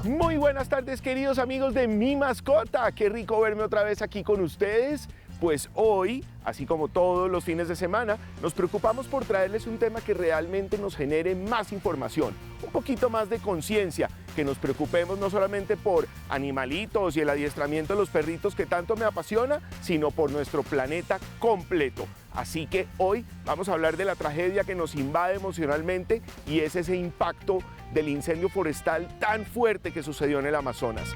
Muy buenas tardes, queridos amigos de Mi Mascota. Qué rico verme otra vez aquí con ustedes. Pues hoy, así como todos los fines de semana, nos preocupamos por traerles un tema que realmente nos genere más información, un poquito más de conciencia, que nos preocupemos no solamente por animalitos y el adiestramiento de los perritos que tanto me apasiona, sino por nuestro planeta completo. Así que hoy vamos a hablar de la tragedia que nos invade emocionalmente y es ese impacto del incendio forestal tan fuerte que sucedió en el Amazonas.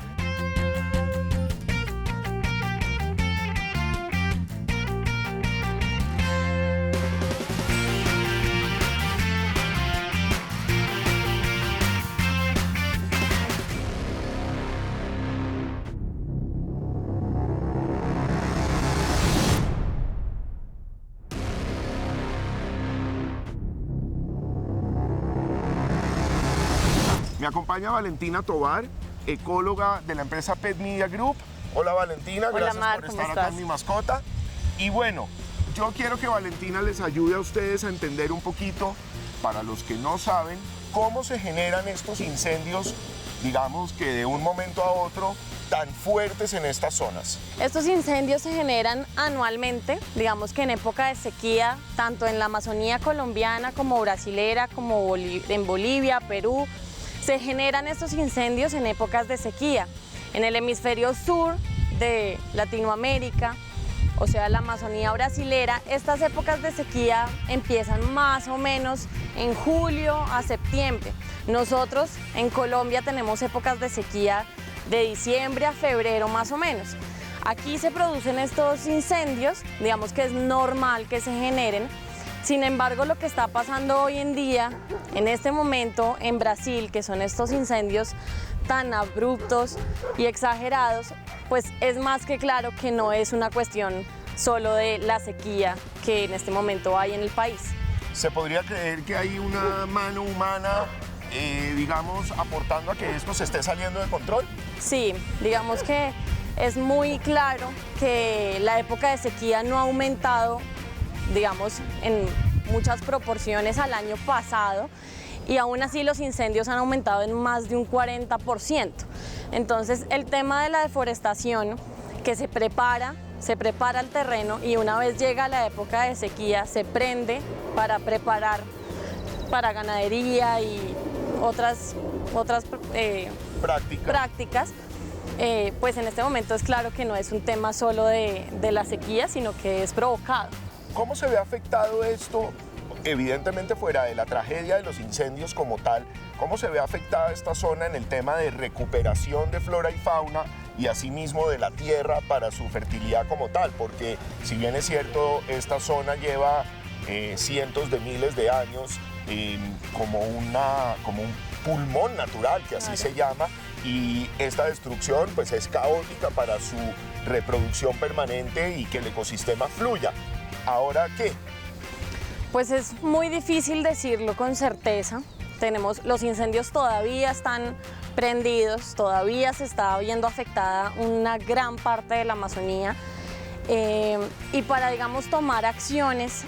Me acompaña Valentina Tovar, ecóloga de la empresa Pet Media Group. Hola Valentina, hola, gracias Mar, por ¿cómo estar acá en Mi Mascota. Y bueno, yo quiero que Valentina les ayude a ustedes a entender un poquito, para los que no saben, cómo se generan estos incendios, digamos que de un momento a otro, tan fuertes en estas zonas. Estos incendios se generan anualmente, digamos que en época de sequía, tanto en la Amazonía colombiana como brasilera, como en Bolivia, Perú. Se generan estos incendios en épocas de sequía. En el hemisferio sur de Latinoamérica, o sea, la Amazonía brasilera, estas épocas de sequía empiezan más o menos en julio a septiembre. Nosotros en Colombia tenemos épocas de sequía de diciembre a febrero más o menos. Aquí se producen estos incendios, digamos que es normal que se generen. Sin embargo, lo que está pasando hoy en día, en este momento en Brasil, que son estos incendios tan abruptos y exagerados, pues es más que claro que no es una cuestión solo de la sequía que en este momento hay en el país. ¿Se podría creer que hay una mano humana, digamos, aportando a que esto se esté saliendo de control? Sí, digamos que es muy claro que la época de sequía no ha aumentado, digamos, en muchas proporciones al año pasado, y aún así los incendios han aumentado en más de un 40%. Entonces el tema de la deforestación, que se prepara el terreno y una vez llega la época de sequía se prende para preparar para ganadería y otras prácticas. Pues en este momento es claro que no es un tema solo de la sequía, sino que es provocado. ¿Cómo se ve afectado esto, evidentemente fuera de la tragedia de los incendios como tal, cómo se ve afectada esta zona en el tema de recuperación de flora y fauna y asimismo de la tierra para su fertilidad como tal? Porque si bien es cierto, esta zona lleva cientos de miles de años como un pulmón natural, que así se llama, y esta destrucción pues es caótica para su reproducción permanente y que el ecosistema fluya. ¿Ahora qué? Pues es muy difícil decirlo con certeza. Los incendios todavía están prendidos, todavía se está viendo afectada una gran parte de la Amazonía. Y para, digamos, tomar acciones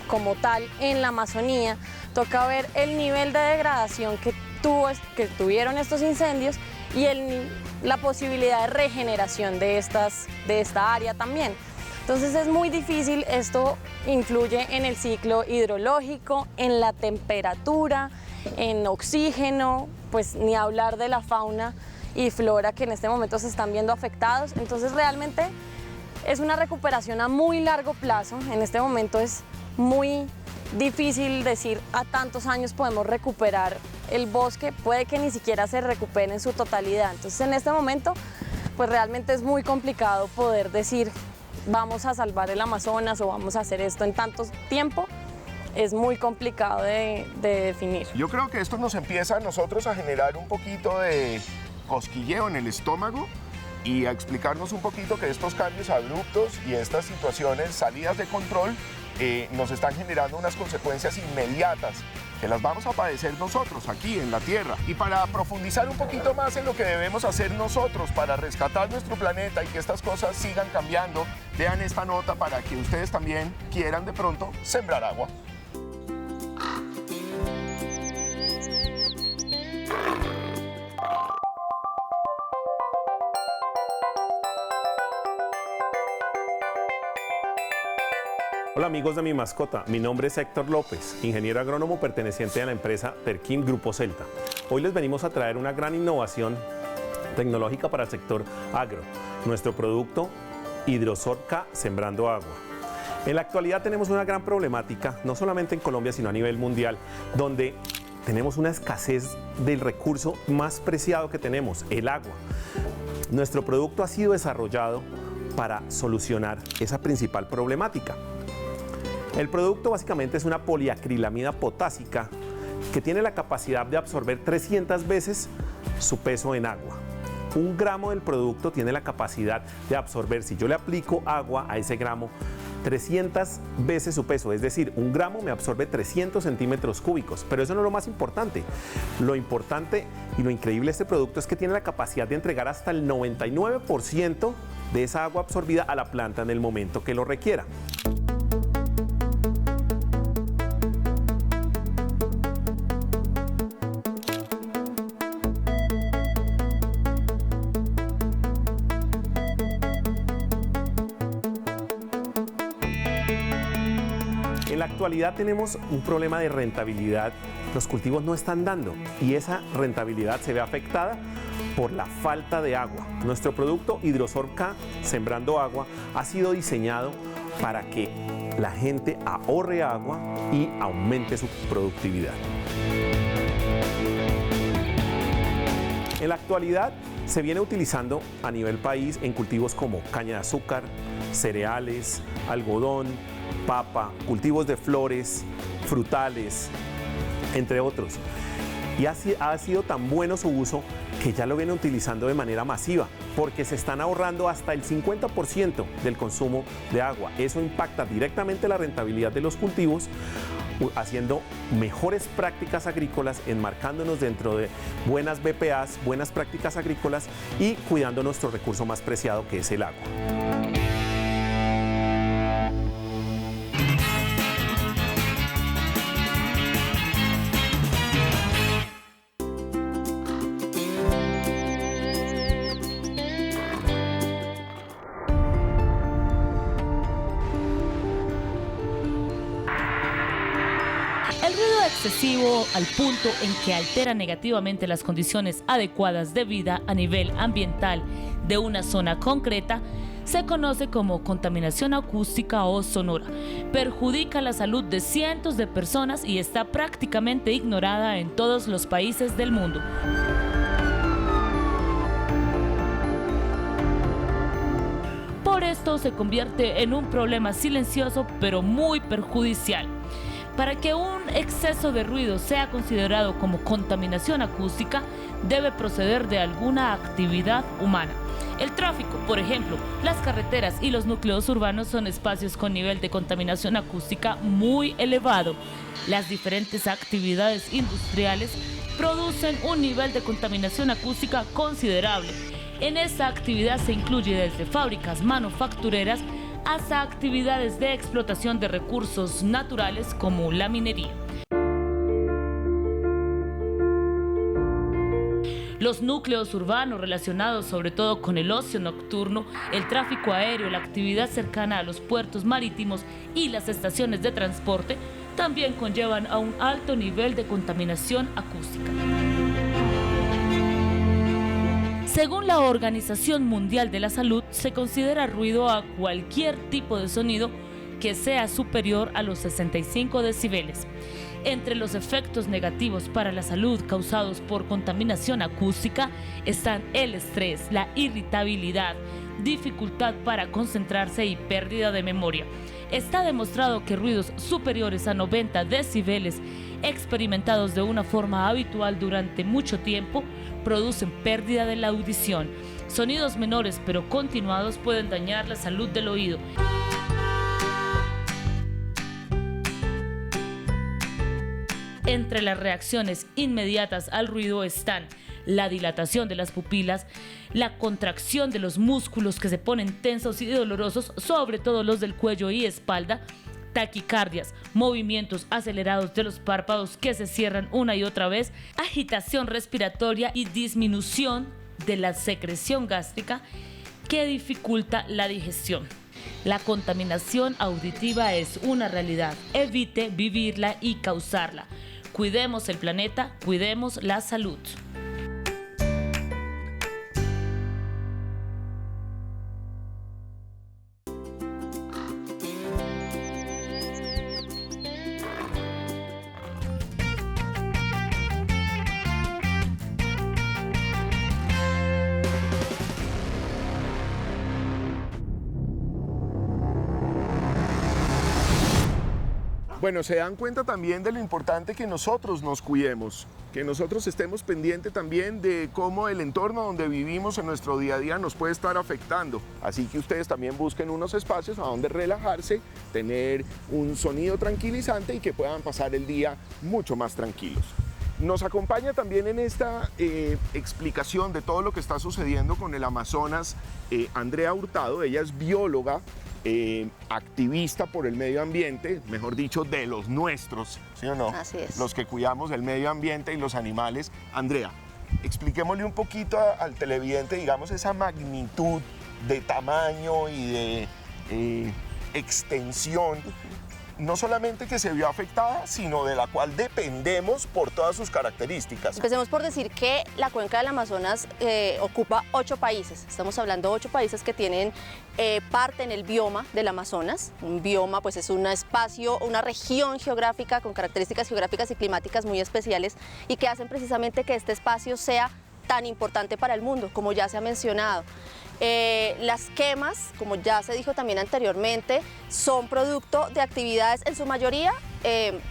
como tal en la Amazonía, toca ver el nivel de degradación que tuvieron estos incendios y la posibilidad de regeneración de esta área también. Entonces es muy difícil, esto influye en el ciclo hidrológico, en la temperatura, en oxígeno, pues ni hablar de la fauna y flora que en este momento se están viendo afectados. Entonces realmente es una recuperación a muy largo plazo. En este momento es muy difícil decir a tantos años podemos recuperar el bosque, puede que ni siquiera se recupere en su totalidad. Entonces en este momento pues realmente es muy complicado poder decir vamos a salvar el Amazonas o vamos a hacer esto en tanto tiempo. Es muy complicado de definir. Yo creo que esto nos empieza a nosotros a generar un poquito de cosquilleo en el estómago y a explicarnos un poquito que estos cambios abruptos y estas situaciones, salidas de control, nos están generando unas consecuencias inmediatas que las vamos a padecer nosotros aquí en la Tierra. Y para profundizar un poquito más en lo que debemos hacer nosotros para rescatar nuestro planeta y que estas cosas sigan cambiando, vean esta nota para que ustedes también quieran de pronto sembrar agua. Hola amigos de Mi Mascota, mi nombre es Héctor López, ingeniero agrónomo perteneciente a la empresa Perkin Grupo Celta. Hoy les venimos a traer una gran innovación tecnológica para el sector agro, nuestro producto Hidrosorca Sembrando Agua. En la actualidad tenemos una gran problemática, no solamente en Colombia sino a nivel mundial, donde tenemos una escasez del recurso más preciado que tenemos, el agua. Nuestro producto ha sido desarrollado para solucionar esa principal problemática. El producto básicamente es una poliacrilamida potásica que tiene la capacidad de absorber 300 veces su peso en agua. 1 gramo del producto tiene la capacidad de absorber, si yo le aplico agua a ese gramo, 300 veces su peso, es decir, 1 gramo me absorbe 300 centímetros cúbicos, pero eso no es lo más importante. Lo importante y lo increíble de este producto es que tiene la capacidad de entregar hasta el 99% de esa agua absorbida a la planta en el momento que lo requiera. En la actualidad tenemos un problema de rentabilidad, los cultivos no están dando y esa rentabilidad se ve afectada por la falta de agua. Nuestro producto Hidrosorca Sembrando Agua ha sido diseñado para que la gente ahorre agua y aumente su productividad. En la actualidad se viene utilizando a nivel país en cultivos como caña de azúcar, cereales, algodón, papa, cultivos de flores, frutales, entre otros. Y ha sido tan bueno su uso que ya lo vienen utilizando de manera masiva, porque se están ahorrando hasta el 50% del consumo de agua. Eso impacta directamente la rentabilidad de los cultivos, haciendo mejores prácticas agrícolas, enmarcándonos dentro de buenas BPAs, buenas prácticas agrícolas y cuidando nuestro recurso más preciado que es el agua. El ruido excesivo al punto en que altera negativamente las condiciones adecuadas de vida a nivel ambiental de una zona concreta se conoce como contaminación acústica o sonora. Perjudica la salud de cientos de personas y está prácticamente ignorada en todos los países del mundo. Por esto se convierte en un problema silencioso pero muy perjudicial. Para que un exceso de ruido sea considerado como contaminación acústica, debe proceder de alguna actividad humana. El tráfico, por ejemplo, las carreteras y los núcleos urbanos son espacios con nivel de contaminación acústica muy elevado. Las diferentes actividades industriales producen un nivel de contaminación acústica considerable. En esta actividad se incluye desde fábricas manufactureras hasta actividades de explotación de recursos naturales como la minería. Los núcleos urbanos relacionados sobre todo con el ocio nocturno, el tráfico aéreo, la actividad cercana a los puertos marítimos y las estaciones de transporte también conllevan a un alto nivel de contaminación acústica. Según la Organización Mundial de la Salud, se considera ruido a cualquier tipo de sonido que sea superior a los 65 decibeles. Entre los efectos negativos para la salud causados por contaminación acústica están el estrés, la irritabilidad, dificultad para concentrarse y pérdida de memoria. Está demostrado que ruidos superiores a 90 decibeles experimentados de una forma habitual durante mucho tiempo, producen pérdida de la audición. Sonidos menores pero continuados pueden dañar la salud del oído. Entre las reacciones inmediatas al ruido están la dilatación de las pupilas, la contracción de los músculos que se ponen tensos y dolorosos, sobre todo los del cuello y espalda, taquicardias, movimientos acelerados de los párpados que se cierran una y otra vez, agitación respiratoria y disminución de la secreción gástrica que dificulta la digestión. La contaminación auditiva es una realidad. Evite vivirla y causarla. Cuidemos el planeta, cuidemos la salud. Bueno, se dan cuenta también de lo importante que nosotros nos cuidemos, que nosotros estemos pendientes también de cómo el entorno donde vivimos en nuestro día a día nos puede estar afectando. Así que ustedes también busquen unos espacios a donde relajarse, tener un sonido tranquilizante y que puedan pasar el día mucho más tranquilos. Nos acompaña también en esta explicación de todo lo que está sucediendo con el Amazonas Andrea Hurtado. Ella es bióloga, activista por el medio ambiente, mejor dicho, de los nuestros, ¿sí o no? Así es. Los que cuidamos el medio ambiente y los animales. Andrea, expliquémosle un poquito al televidente, digamos, esa magnitud de tamaño y de extensión, no solamente que se vio afectada, sino de la cual dependemos por todas sus características. Empecemos por decir que la cuenca del Amazonas ocupa 8 países. Estamos hablando de 8 países que tienen parte en el bioma del Amazonas. Un bioma pues es un espacio, una región geográfica con características geográficas y climáticas muy especiales y que hacen precisamente que este espacio sea tan importante para el mundo, como ya se ha mencionado. Las quemas, como ya se dijo también anteriormente, son producto de actividades en su mayoría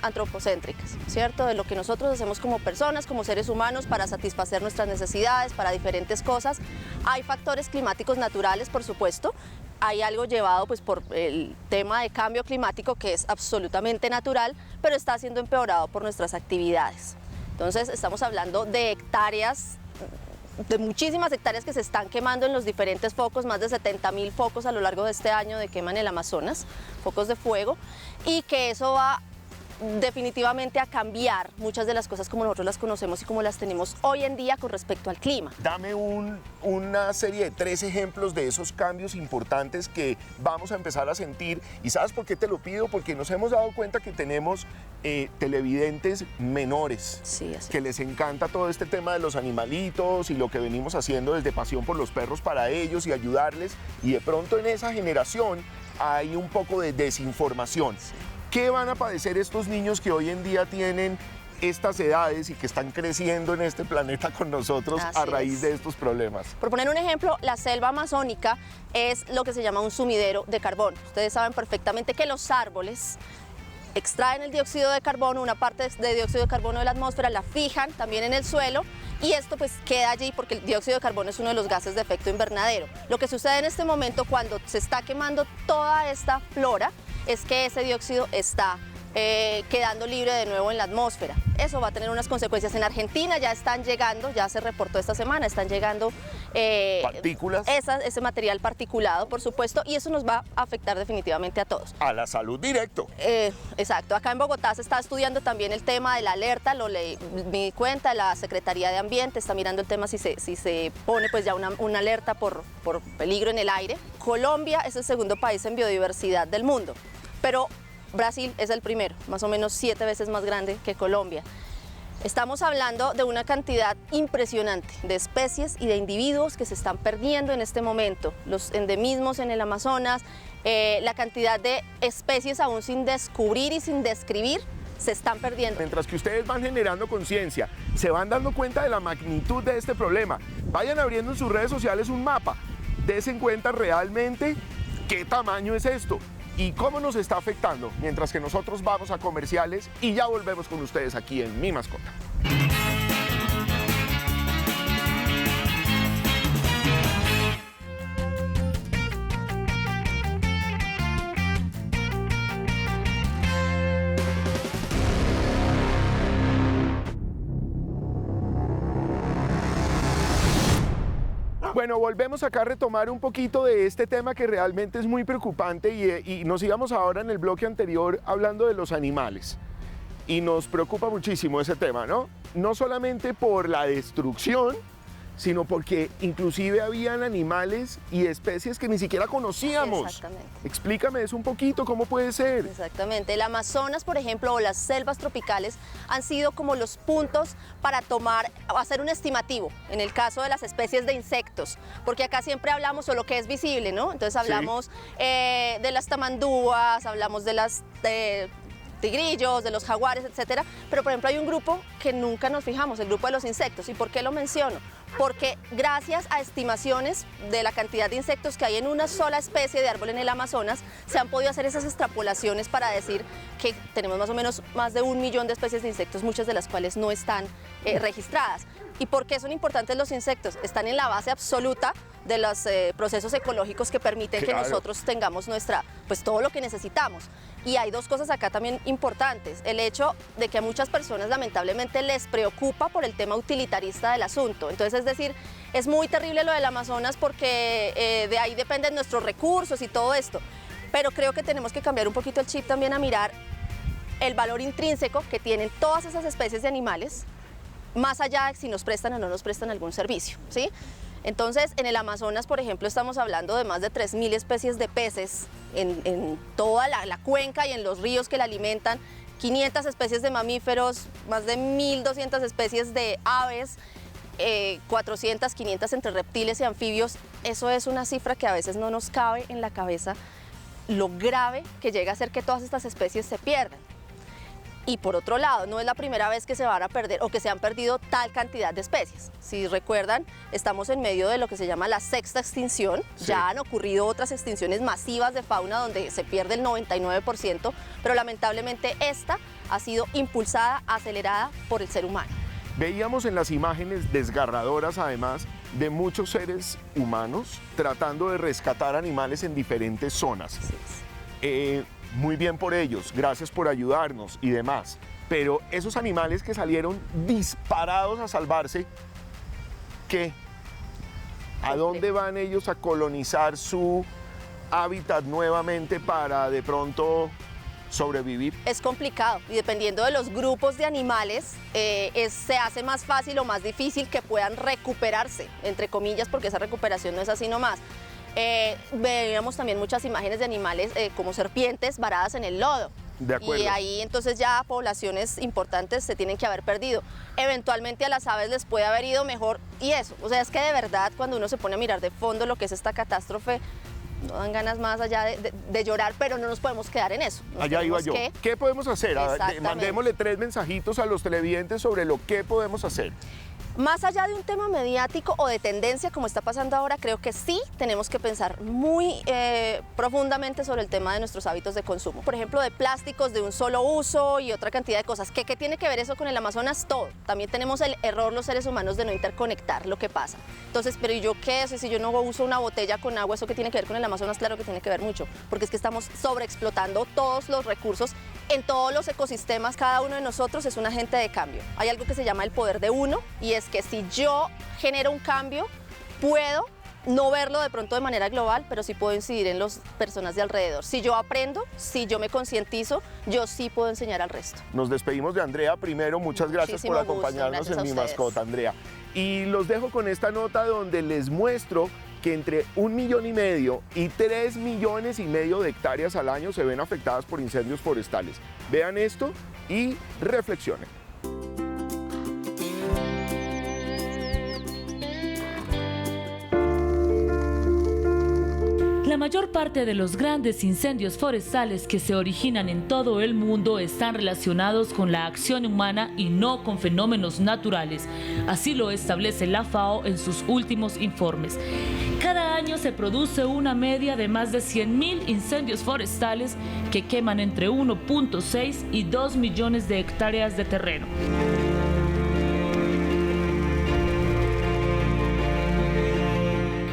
antropocéntricas, ¿cierto? De lo que nosotros hacemos como personas, como seres humanos, para satisfacer nuestras necesidades, para diferentes cosas. Hay factores climáticos naturales, por supuesto. Hay algo llevado pues, por el tema de cambio climático que es absolutamente natural, pero está siendo empeorado por nuestras actividades. Entonces, estamos hablando de hectáreas, de muchísimas hectáreas que se están quemando en los diferentes focos, más de 70.000 focos a lo largo de este año de quema en el Amazonas, focos de fuego, y que eso va definitivamente a cambiar muchas de las cosas como nosotros las conocemos y como las tenemos hoy en día con respecto al clima. Dame una serie de 3 ejemplos de esos cambios importantes que vamos a empezar a sentir. ¿Y sabes por qué te lo pido? Porque nos hemos dado cuenta que tenemos televidentes menores, Sí, así que les encanta todo este tema de los animalitos y lo que venimos haciendo desde Pasión por los Perros para ellos y ayudarles. Y de pronto en esa generación hay un poco de desinformación. Sí. ¿Qué van a padecer estos niños que hoy en día tienen estas edades y que están creciendo en este planeta con nosotros a raíz de estos problemas? Por poner un ejemplo, la selva amazónica es lo que se llama un sumidero de carbón. Ustedes saben perfectamente que los árboles extraen el dióxido de carbono, una parte de dióxido de carbono de la atmósfera, la fijan también en el suelo y esto pues queda allí porque el dióxido de carbono es uno de los gases de efecto invernadero. Lo que sucede en este momento cuando se está quemando toda esta flora es que ese dióxido está quedando libre de nuevo en la atmósfera. Eso va a tener unas consecuencias. En Argentina ya están llegando, ya se reportó esta semana, están llegando partículas. Ese material particulado, por supuesto, y eso nos va a afectar definitivamente a todos. A la salud directo. Exacto. Acá en Bogotá se está estudiando también el tema de la alerta, me di cuenta, la Secretaría de Ambiente está mirando el tema si se pone pues ya una alerta por peligro en el aire. Colombia es el segundo país en biodiversidad del mundo, pero Brasil es el primero, más o menos 7 veces más grande que Colombia. Estamos hablando de una cantidad impresionante de especies y de individuos que se están perdiendo en este momento. Los endemismos en el Amazonas, la cantidad de especies aún sin descubrir y sin describir, se están perdiendo. Mientras que ustedes van generando conciencia, se van dando cuenta de la magnitud de este problema, vayan abriendo en sus redes sociales un mapa, dense cuenta realmente qué tamaño es esto. y cómo nos está afectando, mientras que nosotros vamos a comerciales y ya volvemos con ustedes aquí en Mi Mascota. Bueno, volvemos acá a retomar un poquito de este tema que realmente es muy preocupante y nos íbamos ahora en el bloque anterior hablando de los animales. Y nos preocupa muchísimo ese tema, ¿no? No solamente por la destrucción, sino porque inclusive habían animales y especies que ni siquiera conocíamos. Exactamente. Explícame eso un poquito, ¿cómo puede ser? Exactamente. El Amazonas, por ejemplo, o las selvas tropicales han sido como los puntos para hacer un estimativo en el caso de las especies de insectos, porque acá siempre hablamos solo que es visible, ¿no? Entonces hablamos de las tamandúas, hablamos de las tigrillos, de los jaguares, etcétera, pero por ejemplo hay un grupo que nunca nos fijamos, el grupo de los insectos. ¿Y por qué lo menciono? Porque gracias a estimaciones de la cantidad de insectos que hay en una sola especie de árbol en el Amazonas, se han podido hacer esas extrapolaciones para decir que tenemos más o menos más de 1 millón de especies de insectos, muchas de las cuales no están registradas. ¿Y por qué son importantes los insectos? Están en la base absoluta de los procesos ecológicos que permiten que nosotros tengamos pues todo lo que necesitamos. Y hay dos cosas acá también importantes. El hecho de que a muchas personas lamentablemente les preocupa por el tema utilitarista del asunto. Entonces, es decir, es muy terrible lo del Amazonas porque de ahí dependen nuestros recursos y todo esto. Pero creo que tenemos que cambiar un poquito el chip también a mirar el valor intrínseco que tienen todas esas especies de animales, más allá de si nos prestan o no nos prestan algún servicio, ¿sí? Entonces, en el Amazonas, por ejemplo, estamos hablando de más de 3.000 especies de peces en toda la cuenca y en los ríos que la alimentan, 500 especies de mamíferos, más de 1.200 especies de aves, 400, 500 entre reptiles y anfibios. Eso es una cifra que a veces no nos cabe en la cabeza, lo grave que llega a ser que todas estas especies se pierdan. Y por otro lado, no es la primera vez que se van a perder o que se han perdido tal cantidad de especies. Si recuerdan, estamos en medio de lo que se llama la sexta extinción. Sí. Ya han ocurrido otras extinciones masivas de fauna donde se pierde el 99%, pero lamentablemente esta ha sido impulsada, acelerada por el ser humano. Veíamos en las imágenes desgarradoras, además, de muchos seres humanos tratando de rescatar animales en diferentes zonas. Sí. Muy bien por ellos, gracias por ayudarnos y demás. Pero esos animales que salieron disparados a salvarse, ¿qué? ¿A dónde van ellos a colonizar su hábitat nuevamente para de pronto sobrevivir? Es complicado y dependiendo de los grupos de animales se hace más fácil o más difícil que puedan recuperarse, entre comillas, porque esa recuperación no es así nomás. Veíamos también muchas imágenes de animales como serpientes varadas en el lodo. De acuerdo. Y ahí entonces ya poblaciones importantes se tienen que haber perdido. Eventualmente a las aves les puede haber ido mejor y eso. O sea, es que de verdad cuando uno se pone a mirar de fondo lo que es esta catástrofe, no dan ganas más allá de llorar, pero no nos podemos quedar en eso. Allá iba yo. ¿Qué podemos hacer? Mandémosle 3 mensajitos a los televidentes sobre lo que podemos hacer. Más allá de un tema mediático o de tendencia como está pasando ahora, creo que sí tenemos que pensar muy profundamente sobre el tema de nuestros hábitos de consumo. Por ejemplo, de plásticos de un solo uso y otra cantidad de cosas. ¿Qué tiene que ver eso con el Amazonas? Todo. También tenemos el error los seres humanos de no interconectar lo que pasa. Entonces, ¿pero yo qué? Si yo no uso una botella con agua, ¿eso qué tiene que ver con el Amazonas? Claro que tiene que ver mucho, porque es que estamos sobreexplotando todos los recursos en todos los ecosistemas. Cada uno de nosotros es un agente de cambio. Hay algo que se llama el poder de uno y es que si yo genero un cambio, puedo no verlo de pronto de manera global, pero sí puedo incidir en las personas de alrededor. Si yo aprendo, si yo me concientizo, yo sí puedo enseñar al resto. Nos despedimos de Andrea primero. Muchas gracias por acompañarnos en Mi Mascota, Andrea. Y los dejo con esta nota donde les muestro que entre 1,5 millones y 3,5 millones de hectáreas al año se ven afectadas por incendios forestales. Vean esto y reflexionen. La mayor parte de los grandes incendios forestales que se originan en todo el mundo están relacionados con la acción humana y no con fenómenos naturales. Así lo establece la FAO en sus últimos informes. Cada año se produce una media de más de 100.000 incendios forestales que queman entre 1.6 y 2 millones de hectáreas de terreno.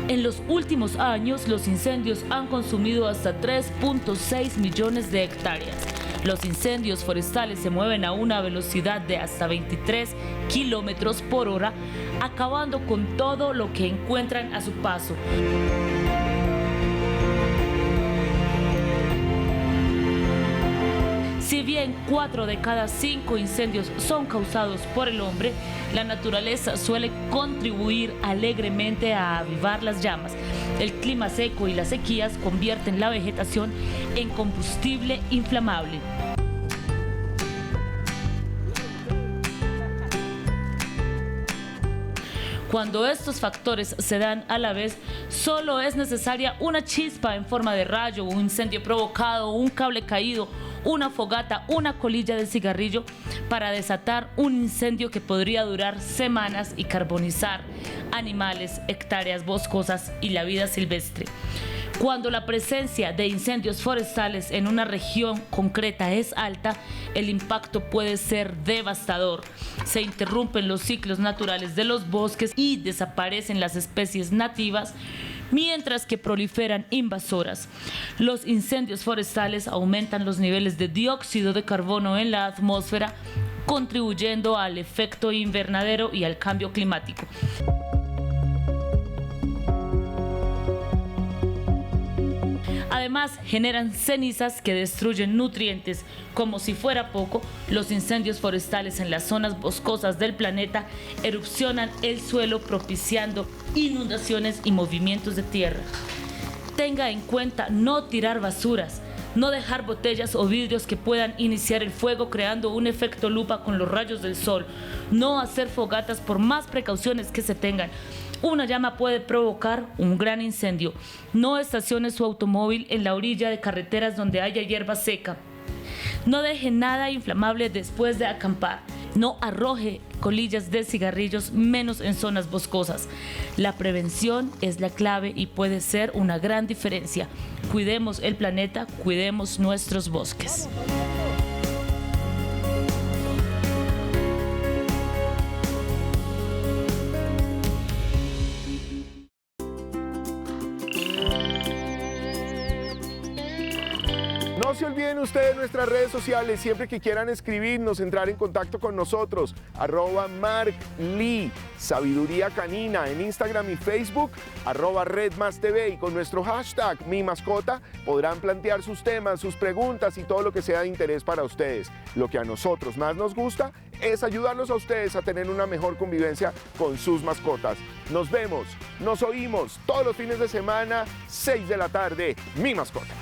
En los últimos años, los incendios han consumido hasta 3.6 millones de hectáreas. Los incendios forestales se mueven a una velocidad de hasta 23 kilómetros por hora, acabando con todo lo que encuentran a su paso. Si bien 4 de cada 5 incendios son causados por el hombre, la naturaleza suele contribuir alegremente a avivar las llamas. El clima seco y las sequías convierten la vegetación en combustible inflamable. Cuando estos factores se dan a la vez, solo es necesaria una chispa en forma de rayo, un incendio provocado, un cable caído, una fogata, una colilla de cigarrillo para desatar un incendio que podría durar semanas y carbonizar animales, hectáreas boscosas y la vida silvestre. Cuando la presencia de incendios forestales en una región concreta es alta, el impacto puede ser devastador. Se interrumpen los ciclos naturales de los bosques y desaparecen las especies nativas, mientras que proliferan invasoras. Los incendios forestales aumentan los niveles de dióxido de carbono en la atmósfera, contribuyendo al efecto invernadero y al cambio climático. Además, generan cenizas que destruyen nutrientes. Como si fuera poco, los incendios forestales en las zonas boscosas del planeta erupcionan el suelo, propiciando inundaciones y movimientos de tierra. Tenga en cuenta no tirar basuras, no dejar botellas o vidrios que puedan iniciar el fuego creando un efecto lupa con los rayos del sol, no hacer fogatas por más precauciones que se tengan. Una llama puede provocar un gran incendio. No estacione su automóvil en la orilla de carreteras donde haya hierba seca. No deje nada inflamable después de acampar. No arroje colillas de cigarrillos, menos en zonas boscosas. La prevención es la clave y puede ser una gran diferencia. Cuidemos el planeta, cuidemos nuestros bosques. No se olviden ustedes de nuestras redes sociales, siempre que quieran escribirnos, entrar en contacto con nosotros, @MarkLee, Sabiduría Canina, en Instagram y Facebook, @RedMásTV, y con nuestro hashtag #MiMascota podrán plantear sus temas, sus preguntas y todo lo que sea de interés para ustedes. Lo que a nosotros más nos gusta es ayudarlos a ustedes a tener una mejor convivencia con sus mascotas. Nos vemos, nos oímos todos los fines de semana, 6 de la tarde, Mi Mascota.